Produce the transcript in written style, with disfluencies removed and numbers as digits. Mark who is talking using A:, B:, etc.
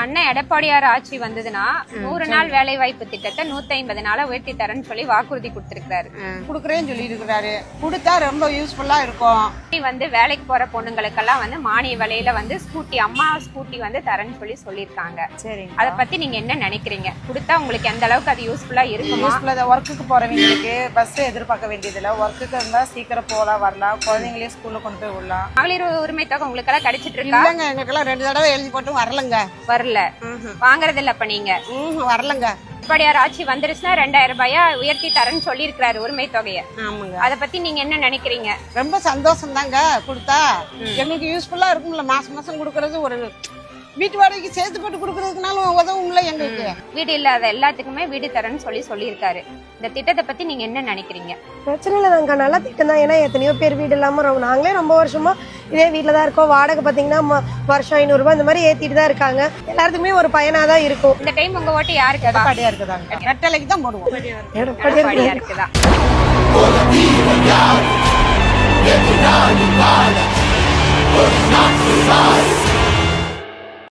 A: அண்ணன் எடப்பாடியார் ஆட்சி வந்ததுன்னா 100 நாள் வேலை வாய்ப்பு திட்டத்தை 150 நாளா உயர்த்தி தரேன்னு சொல்லி வாக்குறுதி கொடுத்திருக்காரு.
B: குடுக்கறேன்னு சொல்லி இருக்கிறாரு. கொடுத்தா ரொம்ப யூஸ்ஃபுல்லா இருக்கும்.
A: வந்து வேலைக்கு போற பொண்ணுங்களுக்கெல்லாம் வந்து மானிய விலையில வந்து அம்மா ஸ்கூட்டி வந்து தரேன்னு சொல்லியிருக்காங்க.
B: சரி,
A: அதை பத்தி நீங்க என்ன நினைக்கிறீங்க? கொடுத்தா உங்களுக்கு எந்த அளவுக்கு அது யூஸ்ஃபுல்லா இருக்குமா?
B: ஒர்க்குக்கு போறவங்களுக்கு பஸ் எதிர்பார்க்க வேண்டியதில்ல. ஒர்க்குக்கு இருந்தா சீக்கிரம் போகலாம், வரலாம், குழந்தைங்களே ஸ்கூல்ல கொண்டு போய் விடலாம்.
A: மகளிர் உரிமை தொகை உங்களுக்கு எல்லாம் கிடைச்சிட்டு இருக்கா?
B: இல்லங்க, எங்களுக்கெல்லாம் 2 தடவை எழுதி போட்டு வரலங்க.
A: வரல, வாங்குறது இல்ல. இப்ப நீங்க
B: வரலங்க.
A: எடப்பாடியார் ஆட்சி வந்துருச்சுன்னா 2000 ரூபாயா உயர்த்தி தரேன்னு சொல்லியிருக்காரு உரிமை தொகையை.
B: ஆமாங்க.
A: அதை பத்தி நீங்க என்ன நினைக்கிறீங்க?
B: ரொம்ப சந்தோஷம் தாங்க. கொடுத்தா எங்களுக்கு யூஸ்ஃபுல்லா இருக்கும்ல. மாசம் மாசம் கொடுக்கறது ஒரு வீட்டு வாடகைக்கு சேர்த்து போட்டு கொடுக்கறதுனாலும் உதவும்ல எங்களுக்கு.
A: வீடு இல்லாத எல்லாத்துக்குமே வீடு தரேன்னு சொல்லியிருக்காரு. இந்த திட்டத்தை பத்தி நீங்க என்ன நினைக்கிறீங்க?
C: பிரச்சனை இல்லைதாங்க, நல்ல திட்டம் தான். ஏன்னா எத்தனையோ பேர் வீடு இல்லாம நாங்களே ரொம்ப வருஷமா இதே வீட்டுல தான் இருக்கோம். வாடகை பாத்தீங்கன்னா வருஷம் 500 ரூபாய் இந்த மாதிரி ஏத்திட்டு தான் இருக்காங்க. எல்லாத்துக்குமே ஒரு பயனாதான் இருக்கும்.
A: இந்த டைம் உங்க ஓட்டு யாருக்கு?
B: எடப்பாடியா இருக்குதாங்க. ரெட்டலைக்கு தான் போடுவோம்.
A: எடப்பாடியா இருக்குதா?